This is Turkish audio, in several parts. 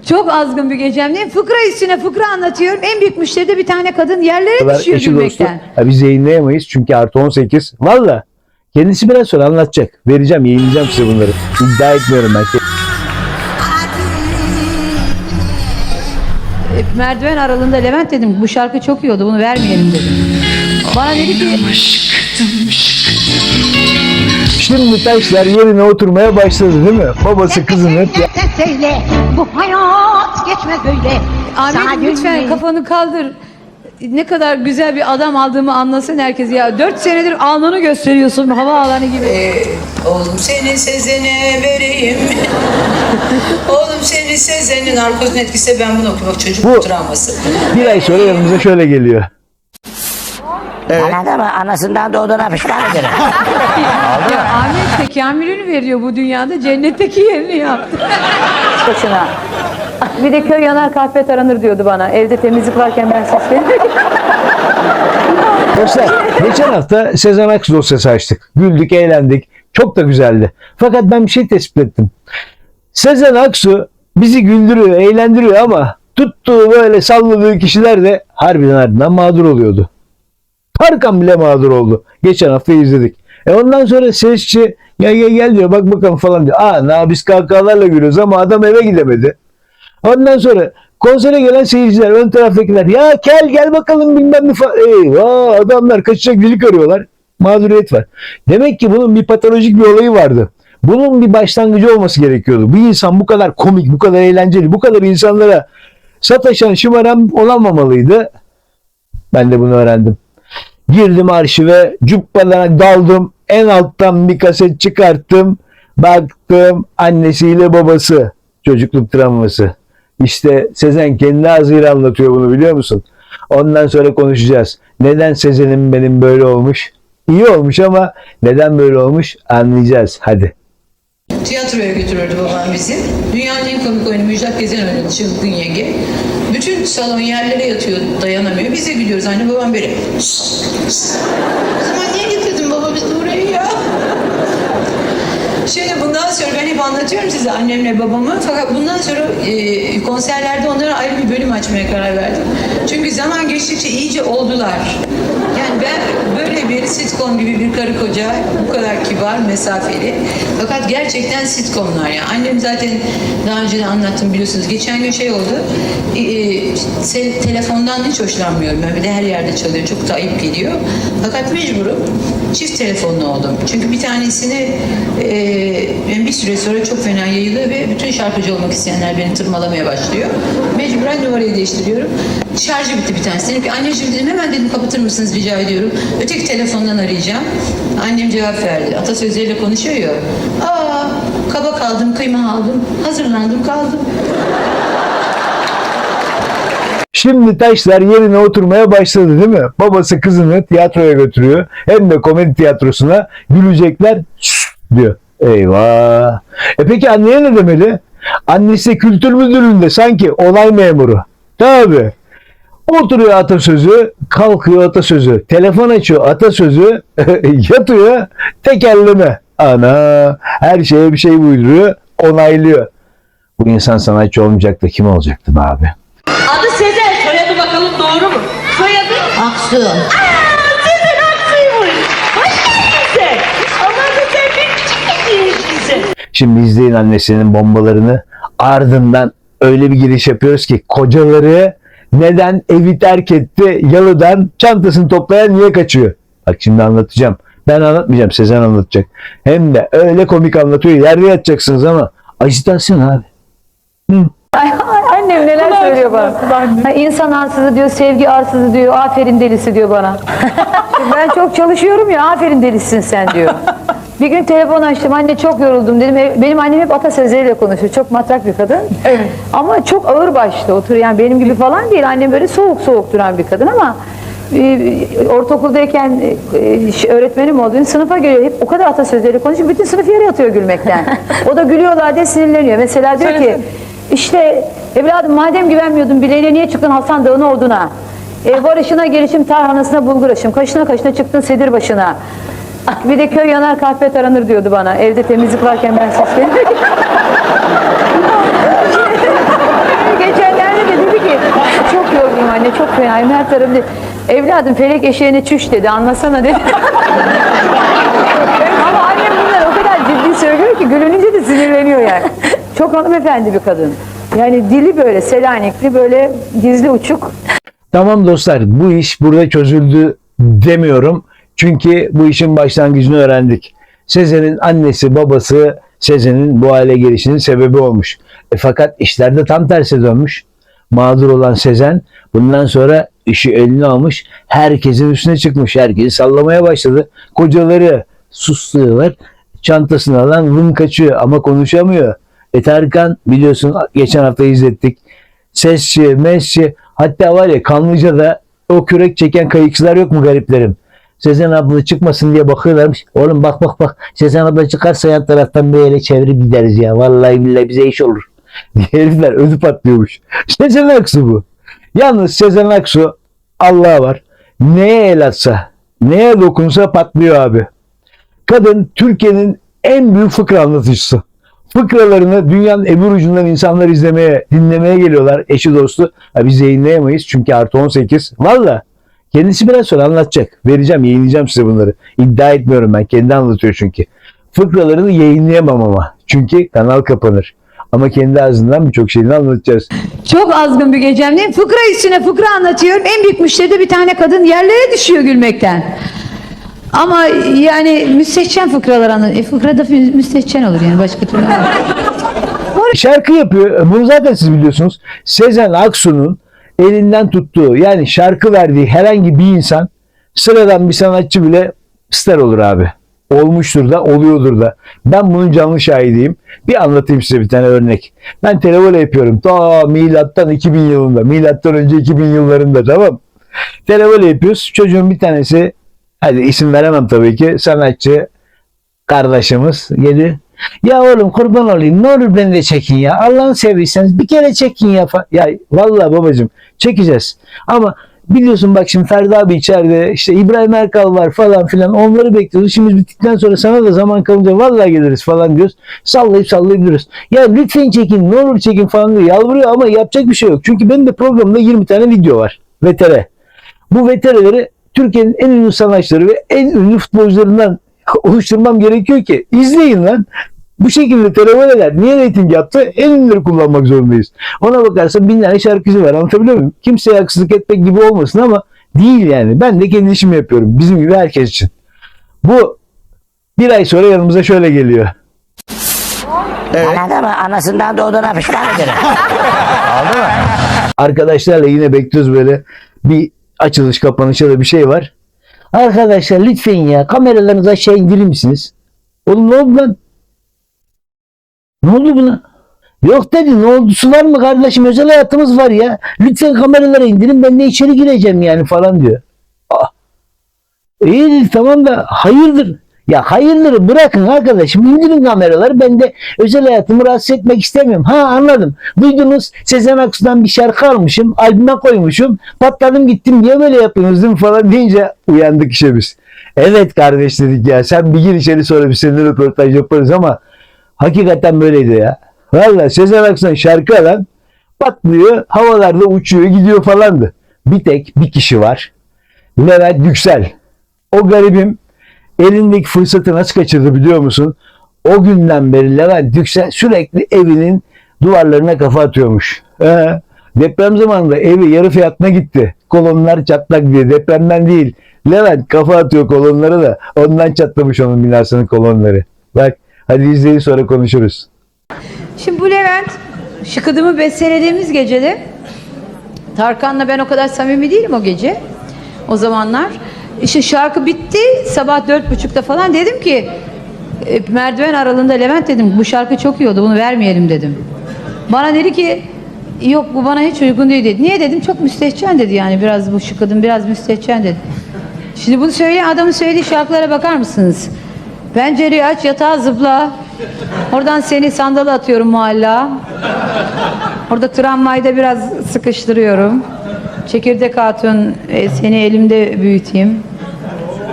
Çok azgın bir gecem değil mi? Fıkra üstüne fıkra anlatıyorum. En büyük müşteri de bir tane kadın yerlere düşüyor gülmekten. Biz yayınlayamayız çünkü artı 18. Valla. Kendisi biraz sonra anlatacak. Vereceğim, yayınlayacağım size bunları. İddia etmiyorum ben. Merdiven aralığında Levent dedim bu şarkı çok iyi oldu bunu vermeyelim dedim. Bana dedi ki Şimdi taşlar yerine oturmaya başladı değil mi? Babası kızını Söyle, bu hayat geçmez böyle. Ahmet lütfen kafanı kaldır. Ne kadar güzel bir adam aldığımı anlasın herkes ya. 4 senedir alnını gösteriyorsun hava alanı gibi. Oğlum seni Sezen'e vereyim. Oğlum seni Sezen'in narkozun etkisi ben bunu okuyorum. Bak çocukluk travması. bir ay sonra yanımıza şöyle geliyor. Anladın mı? Anasından doğduğuna pişman ederim. Ya Ahmet de kamilini veriyor bu dünyada cennetteki yerini yaptı. Başına. Bir de köy yanar kahve aranır diyordu bana. Evde temizlik varken ben ses veriyorum. Dostlar geçen hafta Sezen Aksu dosyası açtık. Güldük, eğlendik. Çok da güzeldi. Fakat ben bir şey tespit ettim. Sezen Aksu bizi güldürüyor, eğlendiriyor ama tuttuğu böyle salladığı kişiler de harbiden mağdur oluyordu. Tarkan bile mağdur oldu. Geçen hafta izledik. Ondan sonra sesçi gel diyor bak bakalım falan diyor. Biz kahkahalarla gülüyoruz ama adam eve gidemedi. Ondan sonra konsere gelen seyirciler ön taraftakiler ya gel bakalım bilmem ne falan. Eyvah adamlar kaçacak delik arıyorlar. Mağduriyet var. Demek ki bunun bir patolojik bir olayı vardı. Bunun bir başlangıcı olması gerekiyordu. Bir insan bu kadar komik, bu kadar eğlenceli, bu kadar insanlara sataşan, şımaran olamamalıydı. Ben de bunu öğrendim. Girdim arşive, cuppalarak daldım. En alttan bir kaset çıkarttım. Baktım annesiyle babası. Çocukluk travması. İşte Sezen kendi ağzıyla anlatıyor bunu biliyor musun? Ondan sonra konuşacağız. Neden Sezen'im benim böyle olmuş? İyi olmuş ama neden böyle olmuş anlayacağız. Hadi. Tiyatroya götürürdü babam bizi. Dünyanın en komik oyunu Müjdat Gezen oynadı Çılgın Yenge. Bütün salon yerlere yatıyor, dayanamıyor. Biz de gülüyoruz. Anne babam böyle. O zaman niye getirdin baba bizi buraya ya? Şimdi bundan sonra ben hep anlatıyorum size annemle babamı. Fakat bundan sonra konserlerde onlara ayrı bir bölüm açmaya karar verdim. Çünkü zaman geçtikçe iyice oldular. Yani ben böyle bir sitcom gibi bir karı koca, bu kadar kibar, mesafeli. Fakat gerçekten sitcomlar ya. Annem zaten daha önce de anlattım biliyorsunuz. Geçen gün şey oldu. Telefondan hiç hoşlanmıyorum. Ben bir de her yerde çalıyor. Çok da ayıp geliyor. Fakat mecburum. Çift telefonlu oldum. Çünkü bir tanesini bir süre sonra çok fena yayılıyor ve bütün şarkıcı olmak isteyenler beni tırmalamaya başlıyor. Mecburen numarayı değiştiriyorum. Şarjı bitti bir tanesi. Dedim ki anneciğim dedim hemen dedim kapatır mısınız rica ediyorum. Öteki telefondan arayacağım. Annem cevap verdi. Atasözleriyle konuşuyor ya. Kaba kaldım, kıyma aldım, hazırlandım kaldım. Şimdi taşlar yerine oturmaya başladı değil mi? Babası kızını tiyatroya götürüyor. Hem de komedi tiyatrosuna gülecekler diyor. Eyvah. Peki anneye ne demeli? Annesi kültür müdürlüğünde sanki olay memuru. Tabii. Oturuyor atasözü, kalkıyor atasözü, telefon açıyor atasözü, yatıyor tekerleme. Ana her şeye bir şey uyduruyor, onaylıyor. Bu insan sanatçı olmayacak da kim olacaktı be abi? Adı Sezen, soyadı bakalım doğru mu? Soyadı? Aksu. Sezen Aksu'ymuş. Hoş geldin sen. Aman da sen bir küçük sen. Şimdi izleyin annesinin bombalarını. Ardından öyle bir giriş yapıyoruz ki kocaları neden evi terk etti yalıdan çantasını toplayan niye kaçıyor? Bak şimdi anlatacağım. Ben anlatmayacağım, Sezen anlatacak. Hem de öyle komik anlatıyor. Yerde yatacaksınız ama ajitasyon abi. Annem neler söylüyor bana. İnsan arsızı diyor, sevgi arsızı diyor, aferin delisi diyor bana. Ben çok çalışıyorum ya, aferin delisin sen diyor. Bir gün telefon açtım, anne çok yoruldum dedim. Benim annem hep atasözleriyle konuşuyor. Çok matrak bir kadın. Evet. Ama çok ağır başlı oturuyor. Yani benim gibi falan değil. Annem böyle soğuk duran bir kadın ama ortaokuldayken öğretmenim olduğu sınıfa geliyor. Hep o kadar atasözleriyle konuşuyor. Bütün sınıf yere yatıyor gülmekten. O da gülüyorlar diye sinirleniyor. Mesela diyor ki işte evladım madem güvenmiyordun bileğine niye çıktın Hasan Dağı'nın orduna? Barışına gelişim tarhanasına bulgur aşım. Kaşına çıktın sedir başına. Bir de köy yanar kahve aranır diyordu bana. Evde temizlik varken ben ses veriyorum. fena. Her tarafı dedi. Evladım felek eşeğine çüş dedi. Anlasana dedi. Ama annem bunlar o kadar ciddi söylüyor ki gülününce de sinirleniyor yani. Çok hanımefendi bir kadın. Yani dili böyle Selanikli, böyle gizli uçuk. Tamam dostlar, bu iş burada çözüldü demiyorum. Çünkü bu işin başlangıcını öğrendik. Sezen'in annesi babası Sezen'in bu hale gelişinin sebebi olmuş. Fakat işler de tam tersi dönmüş. Mağdur olan Sezen bundan sonra işi eline almış. Herkesin üstüne çıkmış. Herkesi sallamaya başladı. Kocaları sustular. Çantasını alan vın kaçıyor ama konuşamıyor. Tarkan biliyorsun geçen hafta izlettik. Sesçi, mesçi, hatta var ya Kanlıca'da o kürek çeken kayıkçılar yok mu gariplerim? Sezen abla çıkmasın diye bakıyorlarmış. Oğlum bak. Sezen abla çıkarsa yan taraftan böyle çevirip gideriz ya. Vallahi billahi bize iş olur. Herifler ödü patlıyormuş. Sezen Aksu bu. Yalnız Sezen Aksu Allah var. Neye el atsa, neye dokunsa patlıyor abi. Kadın Türkiye'nin en büyük fıkra anlatıcısı. Fıkralarını dünyanın öbür ucundan insanlar izlemeye, dinlemeye geliyorlar. Eşi dostu. Biz yayınlayamayız çünkü artı 18. Valla. Kendisi biraz sonra anlatacak. Vereceğim, yayınlayacağım size bunları. İddia etmiyorum ben. Kendi anlatıyor çünkü. Fıkralarını yayınlayamam ama. Çünkü kanal kapanır. Ama kendi ağzından birçok şeyini anlatacağız. Çok azgın bir gecemdeyim. Fıkra üstüne fıkra anlatıyorum. En büyük müşteri de bir tane kadın yerlere düşüyor gülmekten. Ama yani müstehcen fıkralar anlatıyor. Fıkra da müstehcen olur yani başka türlü. Şarkı yapıyor. Bunu zaten siz biliyorsunuz. Sezen Aksu'nun elinden tuttuğu, yani şarkı verdiği herhangi bir insan, sıradan bir sanatçı bile star olur abi. Olmuştur da, oluyordur da. Ben bunun canlı şahidiyim. Bir anlatayım size bir tane örnek. Ben televole yapıyorum. Ta milattan 2000 yılında. Milattan önce 2000 yıllarında, tamam. Televole yapıyoruz. Çocuğun bir tanesi, hadi isim veremem tabii ki, sanatçı kardeşimiz geldi. Ya oğlum kurban olayım, ne olur beni de çekin ya. Allah'ını seviyorsanız bir kere çekin ya. Ya vallahi babacığım çekeceğiz. Ama biliyorsun bak şimdi Ferdi abi içeride, işte İbrahim Erkal var falan filan, onları bekliyoruz. Şimdi bittikten sonra sana da zaman kalınca vallahi geliriz falan diyoruz. Sallayıp duruyoruz. Ya lütfen çekin, ne olur çekin falan diyor. Yalvarıyor ama yapacak bir şey yok. Çünkü benim de programda 20 tane video var. Vetere. Bu vetereleri Türkiye'nin en ünlü sanatçıları ve en ünlü futbolcularından oluşturmam gerekiyor ki izleyin lan. Bu şekilde televoleler niye reyting yaptı? En ünlüleri kullanmak zorundayız. Ona bakarsan 1000 tane şarkıcı var. Anlatabiliyor muyum? Kimseye haksızlık etmek gibi olmasın ama değil yani. Ben de kendi işimi yapıyorum. Bizim gibi herkes için. Bu bir ay sonra yanımıza şöyle geliyor. Anladın mı? Anasından doğduğuna pişman ederim. Oldu mu? Arkadaşlarla yine bekliyoruz böyle bir açılış kapanış ya da bir şey var. Arkadaşlar lütfen ya kameralarınızı aşağı indirir misiniz? Oğlum ne oldu lan? Ne oldu buna? Yok dedi, ne oldu, su var mı kardeşim, özel hayatımız var ya. Lütfen kameraları indirin, ben de içeri gireceğim yani falan diyor. Ah. İyi tamam da hayırdır? Ya hayırları bırakın arkadaşım, indirin kameraları, ben de özel hayatımı rahatsız etmek istemiyorum. Ha anladım, duydunuz Sezen Aksu'dan bir şarkı almışım, albüme koymuşum, patladım gittim diye böyle yapıyorsunuz değil mi falan deyince uyandık işe biz. Evet kardeş dedik ya, sen bir gir içeri sonra biz seninle röportaj yaparız ama hakikaten böyleydi ya. Valla Sezen Aksu'dan şarkı alan patlıyor, havalarda uçuyor gidiyor falandı. Bir tek bir kişi var, Levent Yüksel. O garibim elindeki fırsatı nasıl kaçırdı biliyor musun? O günden beri Levent Yüksel sürekli evinin duvarlarına kafa atıyormuş. Deprem zamanında evi yarı fiyatına gitti. Kolonlar çatlak diye, depremden değil. Levent kafa atıyor kolonlara da ondan çatlamış onun binasının kolonları. Bak hadi izleyin sonra konuşuruz. Şimdi bu Levent, Şıkıdım'ı bestelediğimiz gecede Tarkan'la ben o kadar samimi değilim o gece. O zamanlar. İşte şarkı bitti sabah 4.30'da falan, dedim ki merdiven aralığında Levent dedim bu şarkı çok iyi oldu, bunu vermeyelim dedim. Bana dedi ki yok bu bana hiç uygun değil dedi. Niye dedim, çok müstehcen dedi yani, biraz bu Şıkıdım biraz müstehcen dedi. Şimdi bunu söyleyen adamın söylediği şarkılara bakar mısınız? Pencereyi aç, yatağa zıpla. Oradan seni sandala atıyorum muhalla. Orada tramvayda biraz sıkıştırıyorum. Çekirdek hatun seni elimde büyüteyim.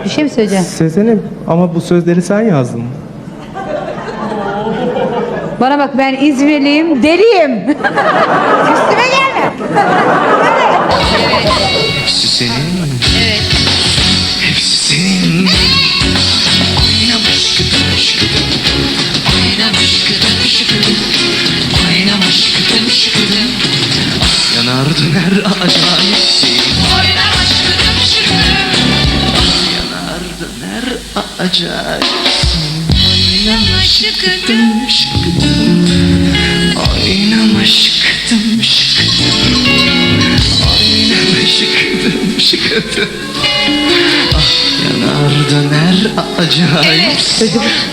Bir şey mi söyleyeceksin? Sezen'im ama bu sözleri sen yazdın. Bana bak, ben İzmirliyim, deliyim. Üstüme gelme. döner acayip. Oynar aşkıdım şıkkım. Yanar döner acayip. Oynama şıkkıdım şıkkıdım. Oynama şıkkıdım şıkkıdım. Oynama şıkkıdım şıkkıdım. Ah yanar döner acayip.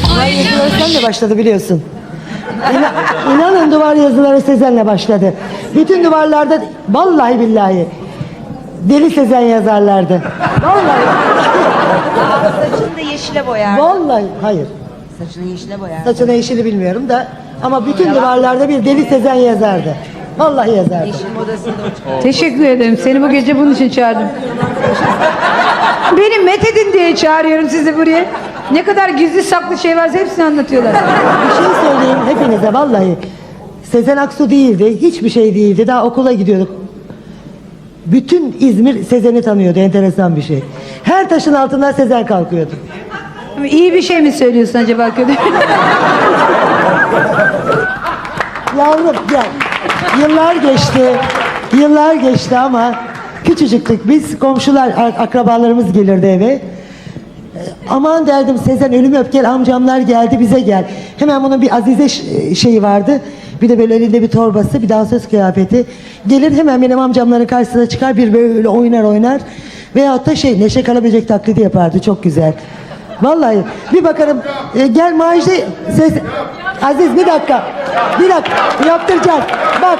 Duvar yazıları senle başladı biliyorsun. İnanın duvar yazıları Sezen'le başladı. Bütün duvarlarda vallahi billahi Deli Sezen yazarlardı. Vallahi. Saçını da yeşile boyar. Vallahi hayır. Saçını yeşile boyar. Saçını yeşili bilmiyorum da ama bütün duvarlarda bir Deli Sezen yazardı. Vallahi yazardı. Yeşil modasında o çıkar. Teşekkür ederim. Seni bu gece bunun için çağırdım. Beni methedin diye çağırıyorum sizi buraya. Ne kadar gizli saklı şey varsa hepsini anlatıyorlar. Bir şey söyleyeyim hepinize vallahi. Sezen Aksu değildi. Hiçbir şey değildi. Daha okula gidiyorduk. Bütün İzmir Sezen'i tanıyordu. Enteresan bir şey. Her taşın altından Sezen kalkıyordu. İyi bir şey mi söylüyorsun acaba kötü? Yavrum gel. Yıllar geçti. Yıllar geçti ama küçücüktük. Biz komşular, akrabalarımız gelirdi eve. Aman derdim Sezen ölümü öp gel, amcamlar geldi bize gel. Hemen bunun bir Azize şeyi vardı. Bir de böyle elinde bir torbası, bir dansöz kıyafeti. Gelir hemen benim amcamların karşısına çıkar, bir böyle oynar. Veyahut da Neşe Karaböcek taklidi yapardı, çok güzel. Vallahi bir bakarım gel Macide Aziz bir dakika yaptıracağım bak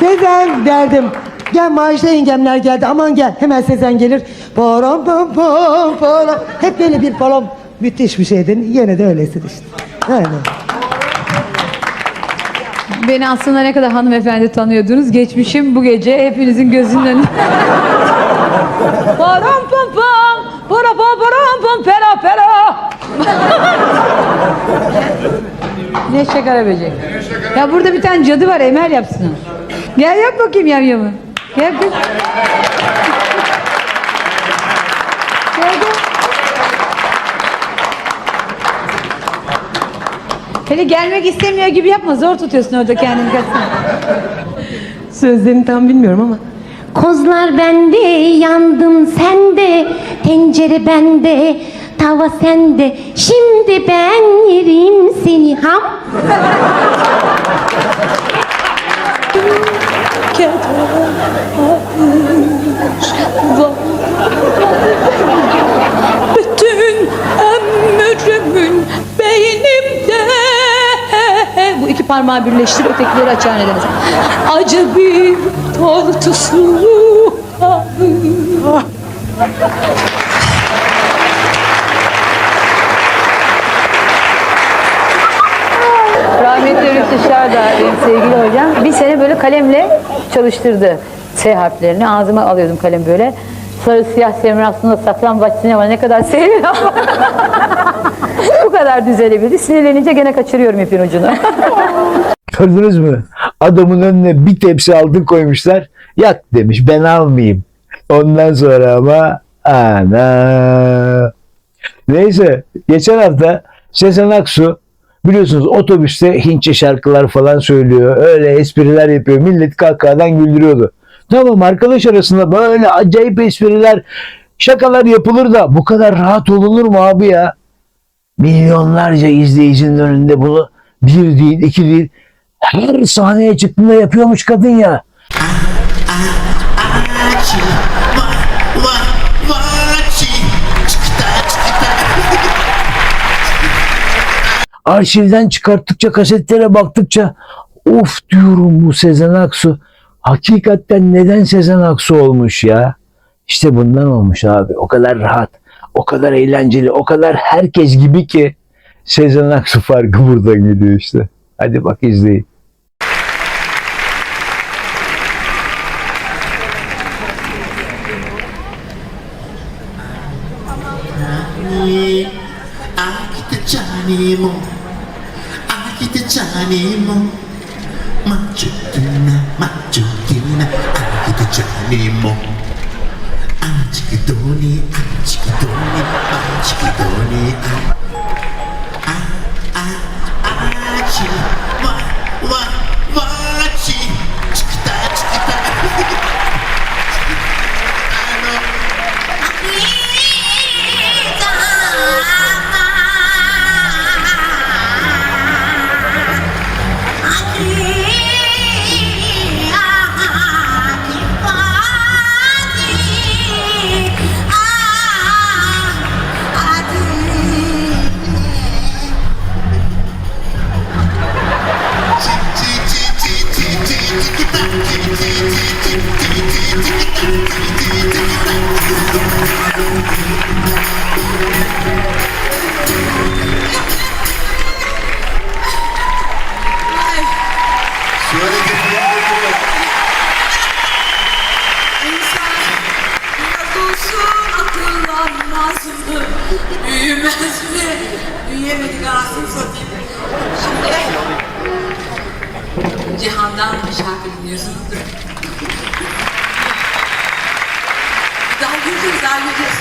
Sezen derdim. Gel Macide yengemler geldi, aman gel. Hemen Sezen gelir. Param pam pam param. Hep böyle bir param. Müthiş bir şeydi. Yine de öylesin işte. Aynen. Beni aslında ne kadar hanımefendi tanıyordunuz. Geçmişim bu gece hepinizin gözünün önünde. Param pam pam. Para pam param pam pera pera. Neşe Karaböcek. Ya burada bir tane cadı var, Emel yapsın onu. Gel yap bakayım yamyamı. Gel kız. Gel. Hele gelmek istemiyor gibi yapma, zor tutuyorsun orada kendini kaçsana. Sözlerini tam bilmiyorum ama. Kozlar bende, yandım sende, tencere bende, tava sende. Şimdi ben yerim seni ham. Bütün ömrümün beynimde. Bu iki parmağı birleştir, ötekileri açar ne demek? Acı bir tortusu. Rahmetli Rütü Şarda benim sevgili hocam bir sene böyle kalemle çalıştırdı S harflerini. Ağzıma alıyordum kalem böyle. Sarı siyah semrasında saklambaç sinema ne kadar seviyorum. Bu kadar düzelebildi. Sinirlenince gene kaçırıyorum ipin ucunu. Gördünüz mü? Adamın önüne bir tepsi altın koymuşlar. Yak demiş, ben almayayım. Ondan sonra ama ana. Neyse, geçen hafta Sezen Aksu biliyorsunuz otobüste Hintçe şarkılar falan söylüyor. Öyle espriler yapıyor. Millet kahkahadan güldürüyordu. Tamam, arkadaş arasında böyle acayip espriler, şakalar yapılır da bu kadar rahat olunur mu abi ya? Milyonlarca izleyicinin önünde bunu bir değil, iki değil, her sahneye çıktığında yapıyormuş kadın ya. Arşivden çıkarttıkça, kasetlere baktıkça of diyorum, bu Sezen Aksu hakikaten neden Sezen Aksu olmuş ya? İşte bundan olmuş abi. O kadar rahat, o kadar eğlenceli, o kadar herkes gibi ki Sezen Aksu farkı buradan geliyor işte. Hadi bak izleyin. Biraz olsun akıllanmaz mı? Büyümez mi? Büyüyemedik anasını satayım. Şimdi Cihan'dan bir şarkı dinliyorsunuzdur. Daha güleceğiz, daha güleceğiz.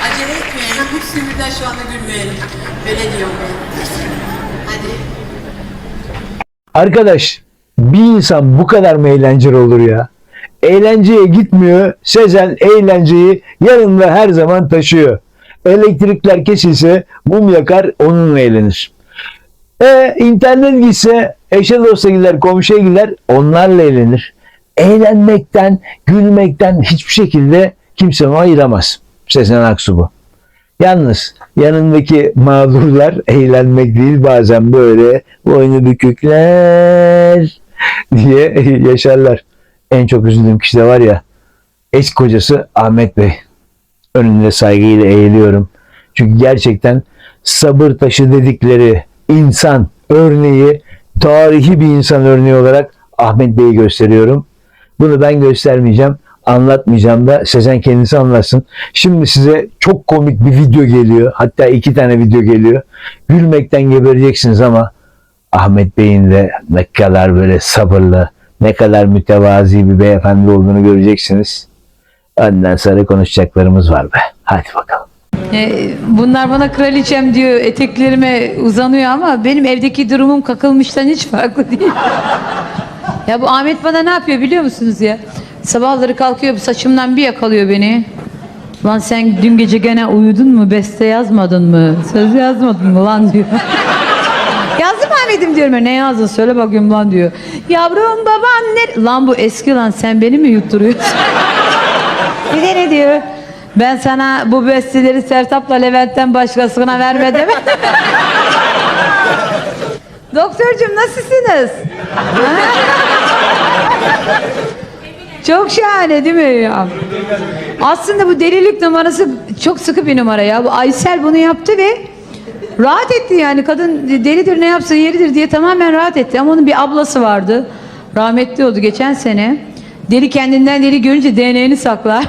Acele etmeyelim, hiç sinirden şu anda gülmeyelim. Öyle diyorum ben. Hadi. Arkadaş, bir insan bu kadar mı eğlenceli olur ya? Eğlenceye gitmiyor, Sezen eğlenceyi yanında her zaman taşıyor. Elektrikler kesilse mum yakar, onunla eğlenir. İnternet gitse eşe dosta gider, komşuya gider, onlarla eğlenir. Eğlenmekten, gülmekten hiçbir şekilde kimse onu ayıramaz. Sezen Aksu bu. Yalnız yanındaki mağdurlar eğlenmek değil, bazen böyle boynu bükükler diye yaşarlar. En çok üzüldüğüm kişi de var ya, eski kocası Ahmet Bey. Önünde saygıyla eğiliyorum. Çünkü gerçekten sabır taşı dedikleri insan örneği, tarihi bir insan örneği olarak Ahmet Bey'i gösteriyorum. Bunu ben göstermeyeceğim, anlatmayacağım da Sezen kendisi anlatsın. Şimdi size çok komik bir video geliyor. Hatta 2 tane video geliyor. Gülmekten gebereceksiniz ama Ahmet Bey'in de ne kadar böyle sabırlı, ne kadar mütevazi bir beyefendi olduğunu göreceksiniz. Ondan sonra konuşacaklarımız var be. Hadi bakalım. Bunlar bana kraliçem diyor, eteklerime uzanıyor ama benim evdeki durumum kakılmıştan hiç farklı değil. Ya bu Ahmet bana ne yapıyor biliyor musunuz ya? Sabahları kalkıyor, saçımdan bir yakalıyor beni. Lan sen dün gece gene uyudun mu? Beste yazmadın mı? Söz yazmadın mı lan diyor. Yazdım Ahmet'im diyorum ya. Ne yazdın? Söyle bakayım lan diyor. Yavrum baban ne? Lan bu eski lan, sen beni mi yutturuyorsun? Bir de ne diyor? Ben sana bu besteleri Sertab'la Levent'ten başkasına vermedim. Doktorcum nasılsınız? Çok şahane değil mi ya? Aslında bu delilik numarası çok sıkı bir numara ya. Bu Aysel bunu yaptı ve rahat etti yani. Kadın delidir, ne yapsın yeridir diye tamamen rahat etti. Ama onun bir ablası vardı. Rahmetli oldu geçen sene. Deli kendinden deli görünce DNA'ni saklar.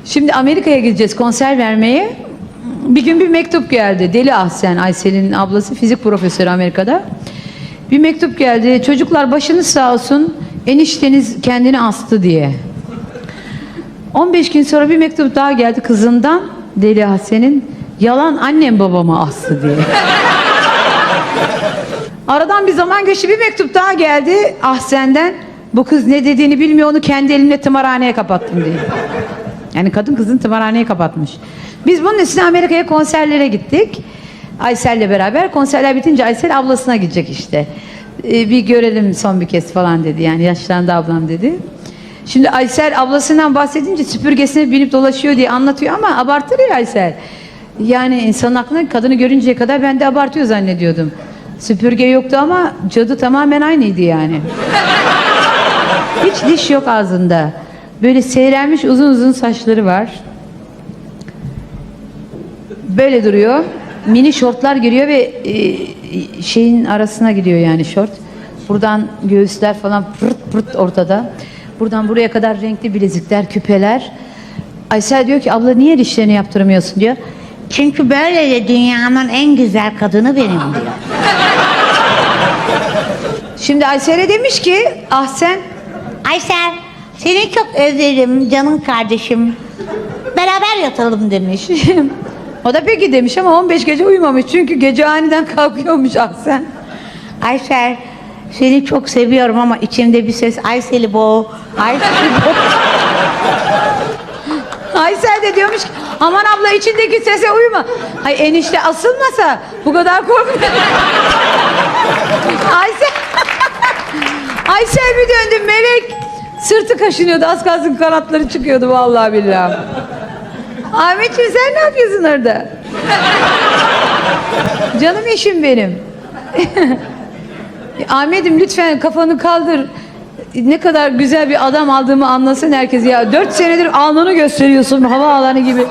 Şimdi Amerika'ya gideceğiz konser vermeye. Bir gün bir mektup geldi. Deli Ahsen, Aysel'in ablası, fizik profesörü Amerika'da. Bir mektup geldi. Çocuklar başınız sağ olsun, enişteniz kendini astı diye. 15 gün sonra bir mektup daha geldi kızından, Deli Ahsen'in. Yalan, annem babama astı diye. Aradan bir zaman geçti, bir mektup daha geldi Ahsen'den. Bu kız ne dediğini bilmiyor, onu kendi elimle tımarhaneye kapattım diye. Yani kadın kızın tımarhaneyi kapatmış. Biz bunun üstüne Amerika'ya konserlere gittik. Aysel'le beraber. Konserler bitince Aysel ablasına gidecek işte. Bir görelim son bir kez falan dedi. Yani yaşlandı ablam dedi. Şimdi Aysel ablasından bahsedince süpürgesine binip dolaşıyor diye anlatıyor ama abartır ya Aysel. Yani insanın aklına kadını görünceye kadar ben de abartıyor zannediyordum. Süpürge yoktu ama cadı tamamen aynıydı yani. Hiç diş yok ağzında. Böyle seyrelmiş uzun uzun saçları var. Böyle duruyor. Mini şortlar giriyor ve şeyin arasına gidiyor yani şort. Buradan göğüsler falan pırt pırt ortada. Buradan buraya kadar renkli bilezikler, küpeler. Aysel diyor ki abla niye dişlerini yaptırmıyorsun diyor. Çünkü böyle de dünyanın en güzel kadını benim diyor. Şimdi Aysel'e demiş ki Ahsen, Aysel, seni çok özledim canım kardeşim. Beraber yatalım demiş. o da peki demiş ama 15 gece uyumamış çünkü gece aniden kalkıyormuş Ahsen. Aysel, seni çok seviyorum ama içimde bir ses Aysel'i boğ, Aysel'i boğ. Aysel de diyormuş ki aman abla içindeki sese uyuma. Hay enişte asılmasa bu kadar korkmuyor. Aysel bir döndü melek. Sırtı kaşınıyordu, az kalsın kanatları çıkıyordu vallahi billahi. Ahmetciğim sen ne yapıyorsun orada? Canım eşim benim. Ahmet'im lütfen kafanı kaldır. ne kadar güzel bir adam aldığımı anlasın herkes ya. 4 senedir alnını gösteriyorsun hava alanı gibi.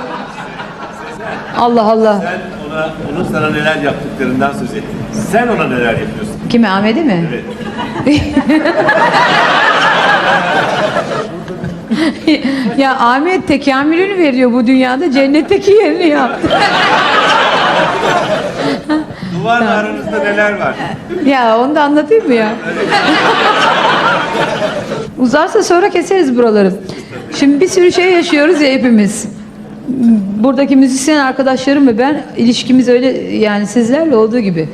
Allah Allah. Sen onun sana neler yaptıklarından söz ettin. Sen ona neler yapıyorsun? Kime, Ahmet'e mi? Evet. Ya Ahmet tekamülünü veriyor bu dünyada, cennetteki yerini yaptı. Duvarla aranızda neler var? Ya onu da anlatayım mı ya? Uzarsa sonra keseriz buraları. Şimdi bir sürü şey yaşıyoruz ya hepimiz. Buradaki müzisyen arkadaşlarım ve ben, ilişkimiz öyle yani sizlerle olduğu gibi.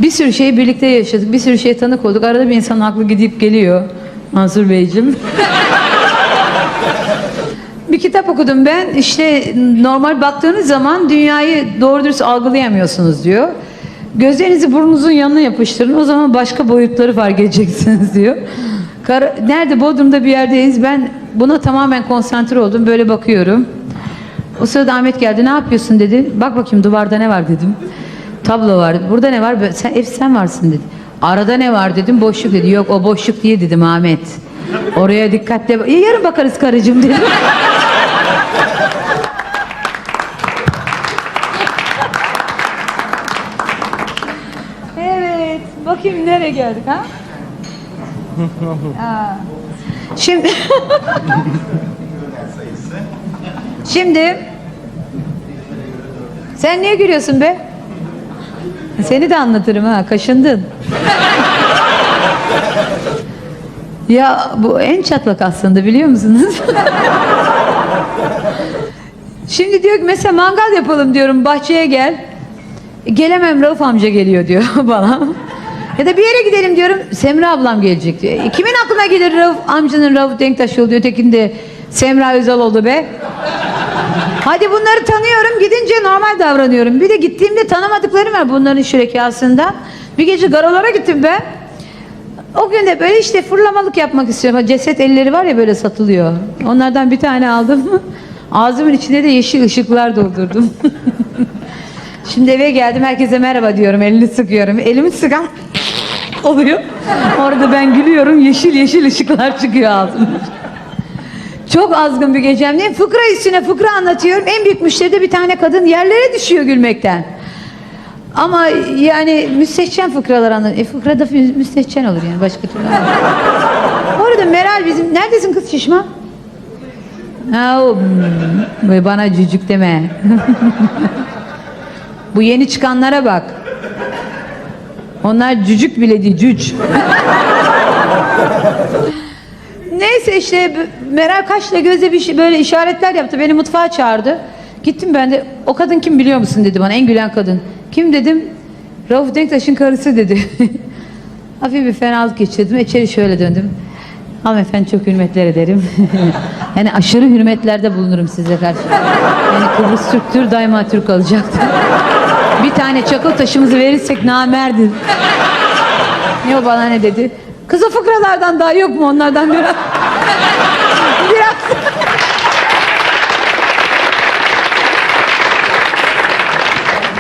Bir sürü şeyi birlikte yaşadık, bir sürü şeye tanık olduk. Arada bir insanın aklı gidip geliyor. Mansur Beyciğim. Bir kitap okudum ben. İşte normal baktığınız zaman dünyayı doğru dürüst algılayamıyorsunuz diyor. Gözlerinizi burnunuzun yanına yapıştırın. O zaman başka boyutları fark edeceksiniz diyor. Nerede? Bodrum'da bir yerdeyiz. Ben buna tamamen konsantre oldum. Böyle bakıyorum. O sırada Ahmet geldi. Ne yapıyorsun dedi. Bak bakayım duvarda ne var dedim. Tablo var. Burada ne var? Sen varsın dedi. Arada ne var dedim. Boşluk dedi. Yok o boşluk değil dedim Ahmet. Oraya dikkatle yarın bakarız karıcığım dedim. Evet. Bakayım nereye geldik ha? Şimdi Şimdi sen niye gülüyorsun be? Seni de anlatırım ha, kaşındın. Ya bu en çatlak aslında, biliyor musunuz? Şimdi diyor ki mesela mangal yapalım diyorum, bahçeye gel. Gelemem, Rauf amca geliyor diyor bana. Ya da bir yere gidelim diyorum, Semra ablam gelecek diyor. Kimin aklına gelir Rauf amcanın Rauf Denktaş yolu diyor, ötekinde Semra Özal oldu be. Hadi bunları tanıyorum, gidince normal davranıyorum. Bir de gittiğimde tanımadıklarım var bunların şürekasında. Bir gece garolara gittim ben. O gün de böyle işte fırlamalık yapmak istiyorum. Ceset elleri var ya böyle satılıyor. Onlardan bir tane aldım. Ağzımın içine de yeşil ışıklar doldurdum. Şimdi eve geldim, herkese merhaba diyorum, elini sıkıyorum. Elimi sıkan oluyor. Orada ben gülüyorum, yeşil yeşil ışıklar çıkıyor ağzımdan. Çok azgın bir gecem değil mi? Fıkra üstüne fıkra anlatıyorum. En büyük müşteri de bir tane kadın, yerlere düşüyor gülmekten. Ama yani müstehcen fıkralar anlatıyor. Fıkra da müstehcen olur yani, başka türlü. Bu arada Meral bizim, neredesin kız şişman? Bana cücük deme. Bu yeni çıkanlara bak. Onlar cücük bile değil, cüc. Neyse işte Meral kaşla gözle bir şey, böyle işaretler yaptı. Beni mutfağa çağırdı. Gittim ben de. O kadın kim biliyor musun dedi bana, en gülen kadın. Kim dedim? Rauf Denktaş'ın karısı dedi. Hafif bir fenalık geçirdim. İçeri şöyle döndüm. Hanımefendi çok hürmetler ederim. Yani aşırı hürmetlerde bulunurum size karşı. Yani Kıbrıs Türktür, daima Türk olacaktır. Bir tane çakıl taşımızı verirsek namerdir. Ne o bana ne dedi? Kız o fıkralardan daha yok mu, onlardan biraz? Biraz.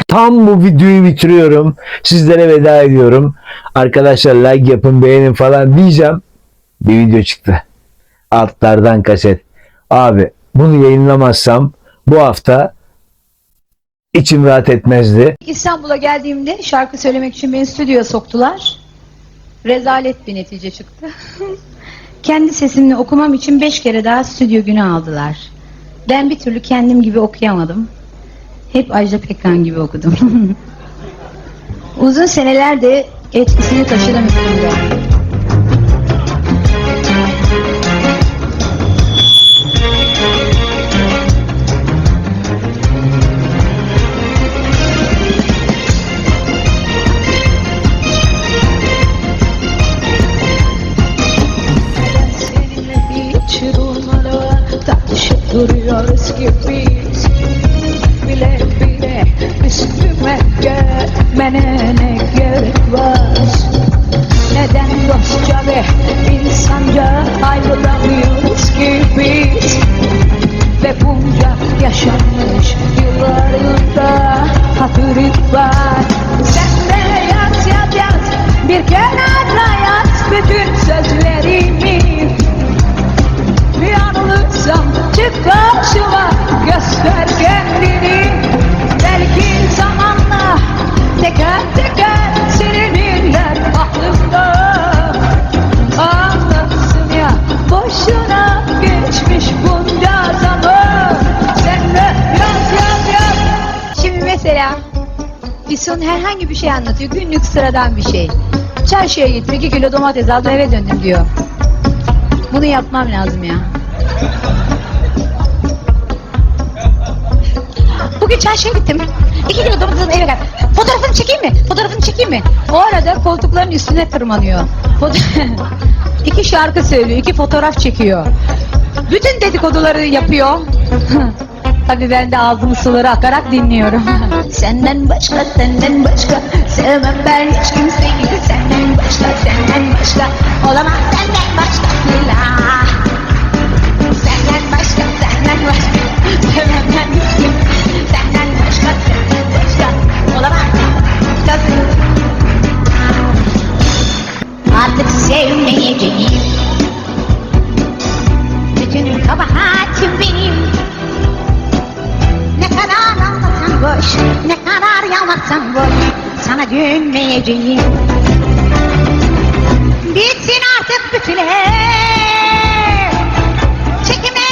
Tam bu videoyu bitiriyorum. Sizlere veda ediyorum. Arkadaşlar like yapın, beğenin falan diyeceğim. Bir video çıktı. Altlardan kaset. Abi bunu yayınlamazsam bu hafta içim rahat etmezdi. İstanbul'a geldiğimde şarkı söylemek için beni stüdyoya soktular. Rezalet bir netice çıktı. Kendi sesimle okumam için 5 kere daha stüdyo günü aldılar. Ben bir türlü kendim gibi okuyamadım. Hep Ajda Pekkan gibi okudum. Uzun senelerde etkisini taşıdım üstümde. Duruyoruz ki biz bile bile üstüme gelmene ne gerek var? Neden dostça ve insanca ayrılamıyoruz ki biz? Ve bunca yaşanmış yıllarında hatırım var. Sen de yaz yaz yaz, bir kenara yaz bütün sözlerimi. herhangi bir şey anlatıyor. Günlük sıradan bir şey. Çarşıya gittim 2 kilo domates aldım eve döndüm diyor. Bunu yapmam lazım ya. Bugün çarşıya gittim. 2 kilo domates aldım eve geldim. Fotoğrafını çekeyim mi? Fotoğrafını çekeyim mi? O arada koltukların üstüne tırmanıyor. 2 şarkı söylüyor, 2 fotoğraf çekiyor. Bütün dedikoduları yapıyor. Tabii ben de ağzımı suları akarak dinliyorum. Senden başka sevmem ben hiç kimseyi. Senden başka olamaz senden başkasıyla. Senden başka sevmem ben hiç kimseyi. Senden başka olamaz başkasıyla. Artık sevmeyeceğim. Bütün kabahatim benim. Ne kadar anlatsan boş, ne kadar yalvarsan boş, sana dönmeyeceğim. Bitsin artık bütün ev, çekime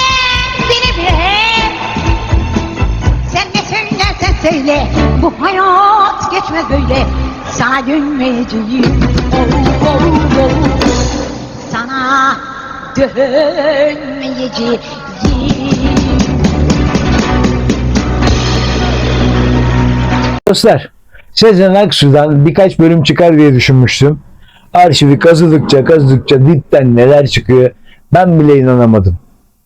beni bile. Sen ne söylersen söyle, bu hayat geçmez böyle, sana dönmeyeceğim. Sana dönmeyeceğim. Dostlar, Sezen Aksu'dan birkaç bölüm çıkar diye düşünmüştüm. Arşivi kazıdıkça dipten neler çıkıyor ben bile inanamadım.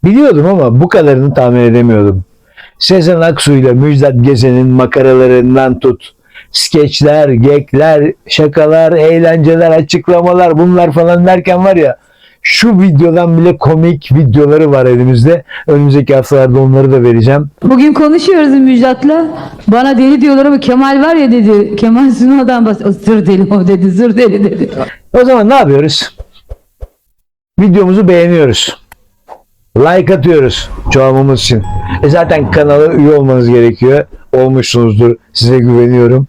Biliyordum ama bu kadarını tahmin edemiyordum. Sezen Aksu ile Müjdat Gezen'in makaralarından tut, skeçler, gekler, şakalar, eğlenceler, açıklamalar bunlar falan derken var ya, şu videodan bile komik videoları var elimizde. Önümüzdeki haftalarda onları da vereceğim. Bugün konuşuyoruz Müjdat'la. Bana deli diyorlar ama Kemal var ya dedi. Kemal Sunal'dan bahsediyor. Zır deli o dedi. Zır deli dedi. O zaman ne yapıyoruz? Videomuzu beğeniyoruz. Like atıyoruz çoğalmamız için. Zaten kanala üye olmanız gerekiyor. Olmuşsunuzdur. Size güveniyorum.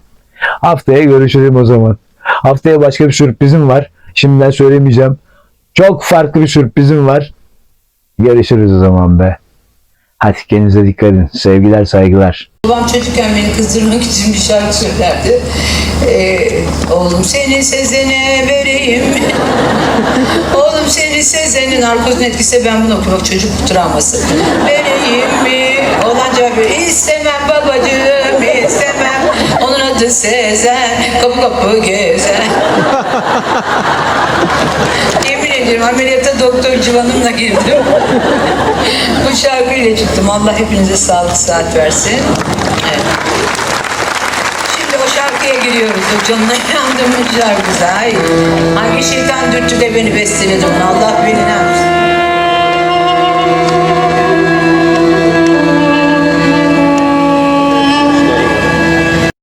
Haftaya görüşelim o zaman. Haftaya başka bir sürprizim var. Şimdiden söylemeyeceğim. Çok farklı bir sürprizim var. Görüşürüz o zaman be. Hadi kendinize dikkat edin. Sevgiler, saygılar. Babam çocukken beni kızdırmak için bir şarkı söylerdi. Oğlum seni Sezen'e vereyim. Oğlum seni Sezen'in narkozun etkisi ben bunu okumak çocuk travması. Vereyim mi? Olanca bir istemem babacığım istemem. Onun adı Sezen. Kapı kapı gezen. Yemin ediyorum ameliyata doktor civanımla girdim. Bu şarkıyla çıktım. Allah hepinize sağlık saat versin. Evet. Şimdi o şarkıya giriyoruz. O canına yandığımız şarkısı. Ay. Hangi şeytan dürtü de beni besteledi. Allah bilir.